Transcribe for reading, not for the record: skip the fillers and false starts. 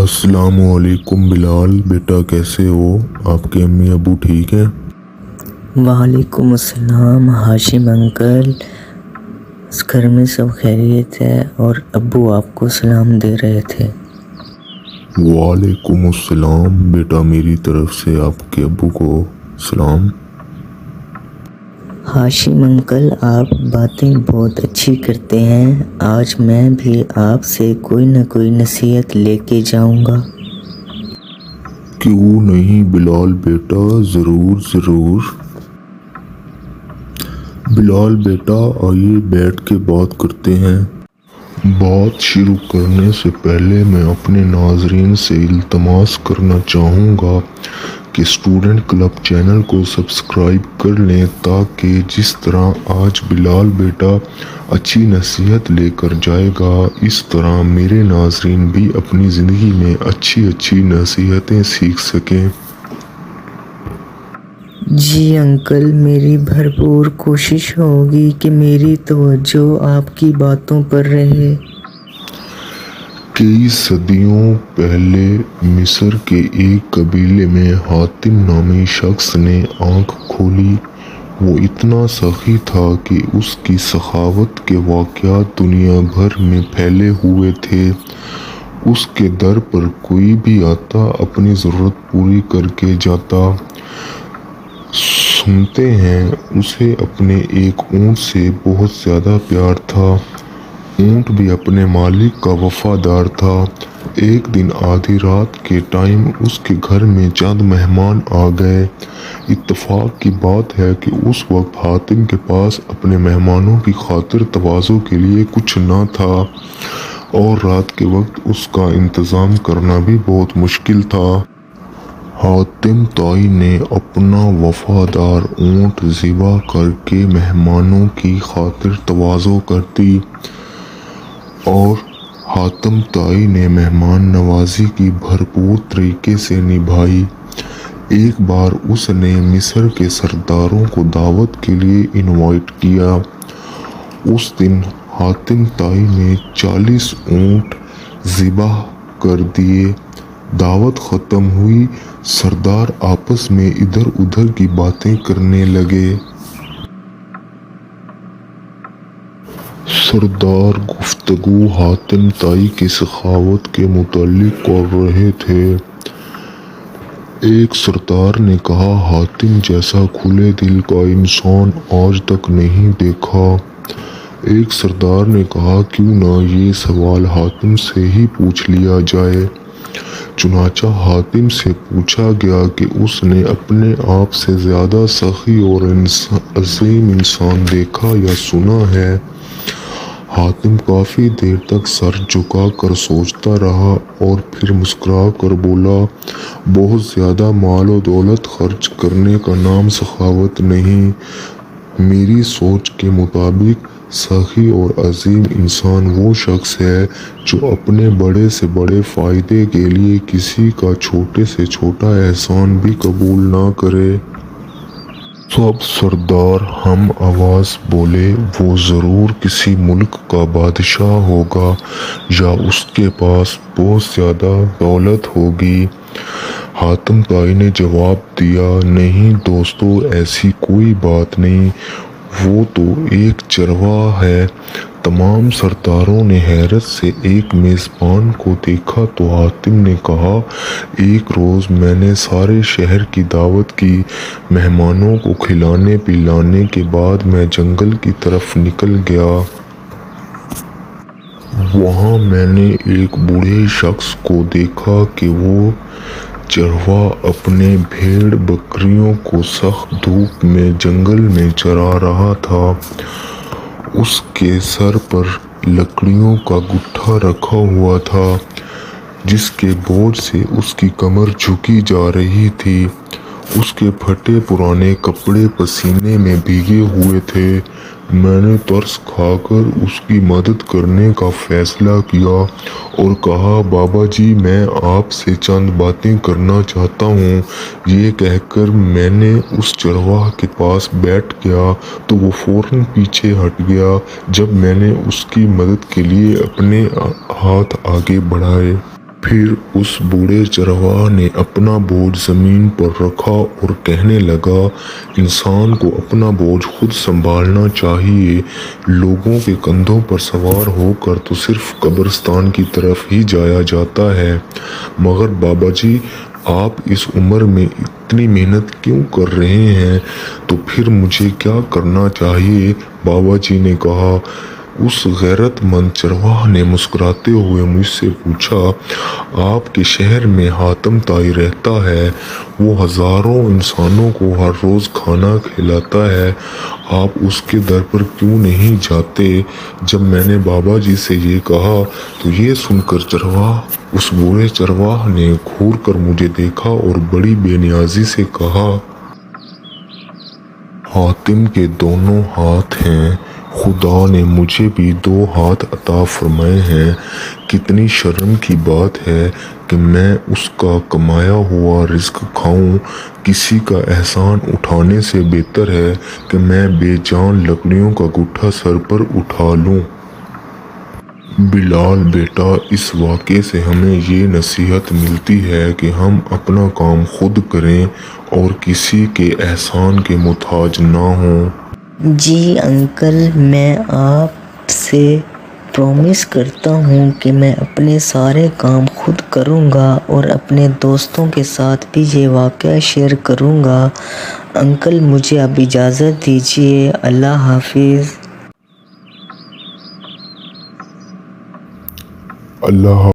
अस्सलाम वालेकुम बिलाल बेटा, कैसे हो? आपके अम्मी अबू ठीक हैं? वालेकुम अस्सलाम हाशिम अंकल, इस घर में सब खैरियत है और अब्बू आपको सलाम दे रहे थे। वालेकुम अस्सलाम बेटा, मेरी तरफ से आपके अबू को सलाम। हाशिम अंकल, आप बातें बहुत अच्छी करते हैं। आज मैं भी आपसे कोई न कोई नसीहत लेके जाऊंगा। क्यों नहीं बिलाल बेटा, ज़रूर ज़रूर। बिलाल बेटा, आइए बैठ के बात करते हैं। बात शुरू करने से पहले मैं अपने नाजरीन से इल्तमास करना चाहूँगा कि स्टूडेंट क्लब चैनल को सब्सक्राइब कर लें, ताकि जिस तरह आज बिलाल बेटा अच्छी नसीहत लेकर जाएगा, इस तरह मेरे नाजरीन भी अपनी ज़िंदगी में अच्छी अच्छी नसीहतें सीख सकें। जी अंकल, मेरी भरपूर कोशिश होगी कि मेरी तवज्जो आपकी बातों पर रहे। कई सदियों पहले मिस्र के एक कबीले में हातिम नामी शख्स ने आंख खोली। वो इतना सखी था कि उसकी सखावत के वाक़यात दुनिया भर में फैले हुए थे। उसके दर पर कोई भी आता अपनी ज़रूरत पूरी करके जाता। सुनते हैं उसे अपने एक ऊँट से बहुत ज़्यादा प्यार था। ऊँट भी अपने मालिक का वफादार था। एक दिन आधी रात के टाइम उसके घर में चंद मेहमान आ गए। इत्तेफाक की बात है कि उस वक्त हातिम के पास अपने मेहमानों की खातिर तवाज़ो के लिए कुछ न था और रात के वक्त उसका इंतज़ाम करना भी बहुत मुश्किल था। हातिम ताई ने अपना वफादार ऊँट ज़िबा करके मेहमानों की खातिर तवाज़ो कर दी और हातिम ताई ने मेहमान नवाजी की भरपूर तरीके से निभाई। एक बार उसने मिस्र के सरदारों को दावत के लिए इनवाइट किया। उस दिन हातिम ताई ने 40 ऊँट ज़िबाह कर दिए। दावत ख़त्म हुई। सरदार आपस में इधर उधर की बातें करने लगे। सरदार गुफ्तगू हातिम ताई की सखावत के मुतालिक कर रहे थे। एक सरदार ने कहा, हातिम जैसा खुले दिल का इंसान आज तक नहीं देखा। एक सरदार ने कहा, क्यों ना ये सवाल हातिम से ही पूछ लिया जाए। चुनाचा हातिम से पूछा गया कि उसने अपने आप से ज़्यादा सखी और अजीम इंसान देखा या सुना है। हातिम काफ़ी देर तक सर झुका कर सोचता रहा और फिर मुस्कुरा कर बोला, बहुत ज़्यादा माल और दौलत खर्च करने का नाम सखावत नहीं। मेरी सोच के मुताबिक सखी और अजीम इंसान वो शख्स है जो अपने बड़े से बड़े फ़ायदे के लिए किसी का छोटे से छोटा एहसान भी कबूल ना करे। सब सरदार हम आवाज़ बोले, वो ज़रूर किसी मुल्क का बादशाह होगा या उसके पास बहुत ज़्यादा दौलत होगी। हातिम ताई ने जवाब दिया, नहीं दोस्तों, ऐसी कोई बात नहीं, वो तो एक चरवाहा है। तमाम सरदारों ने हैरत से एक मेज़बान को देखा तो हातिम ने कहा, एक रोज़ मैंने सारे शहर की दावत की। मेहमानों को खिलाने पिलाने के बाद मैं जंगल की तरफ निकल गया। वहाँ मैंने एक बूढ़े शख्स को देखा कि वो चरवा अपने भेड़ बकरियों को सख्त धूप में जंगल में चरा रहा था। उसके सर पर लकड़ियों का गुट्ठा रखा हुआ था, जिसके बोझ से उसकी कमर झुकी जा रही थी। उसके फटे पुराने कपड़े पसीने में भीगे हुए थे। मैंने तरस खाकर उसकी मदद करने का फैसला किया और कहा, बाबा जी, मैं आपसे चंद बातें करना चाहता हूँ। ये कहकर मैंने उस चरवाहा के पास बैठ गया तो वो फ़ौरन पीछे हट गया जब मैंने उसकी मदद के लिए अपने हाथ आगे बढ़ाए। پھر اس بوڑھے چرواہا نے اپنا بوجھ زمین پر رکھا اور کہنے لگا، انسان کو اپنا بوجھ خود سنبھالنا چاہیے۔ لوگوں کے کندھوں پر سوار ہو کر تو صرف قبرستان کی طرف ہی جایا جاتا ہے، مگر بابا جی آپ اس عمر میں اتنی محنت کیوں کر رہے ہیں؟ تو پھر مجھے کیا کرنا چاہیے؟ بابا جی نے کہا۔ اس غیرت مند چرواہا نے مسکراتے ہوئے مجھ سے پوچھا، آپ کے شہر میں حاتم تائی رہتا ہے، وہ ہزاروں انسانوں کو ہر روز کھانا کھلاتا ہے، آپ اس کے در پر کیوں نہیں جاتے؟ جب میں نے بابا جی سے یہ کہا تو یہ سن کر اس بوڑھے چرواہا نے گھور کر مجھے دیکھا اور بڑی بے نیازی سے کہا، حاتم کے دونوں ہاتھ ہیں، خدا نے مجھے بھی 2 ہاتھ عطا فرمائے ہیں۔ کتنی شرم کی بات ہے کہ میں اس کا کمایا ہوا رزق کھاؤں۔ کسی کا احسان اٹھانے سے بہتر ہے کہ میں بے جان لکڑیوں کا گٹھا سر پر اٹھا لوں۔ بلال بیٹا، اس واقعے سے ہمیں یہ نصیحت ملتی ہے کہ ہم اپنا کام خود کریں اور کسی کے احسان کے محتاج نہ ہوں۔ جی انکل، میں آپ سے پرومس کرتا ہوں کہ میں اپنے سارے کام خود کروں گا اور اپنے دوستوں کے ساتھ بھی یہ واقعہ شیئر کروں گا۔ انکل مجھے اب اجازت دیجیے، اللہ حافظ۔ اللہ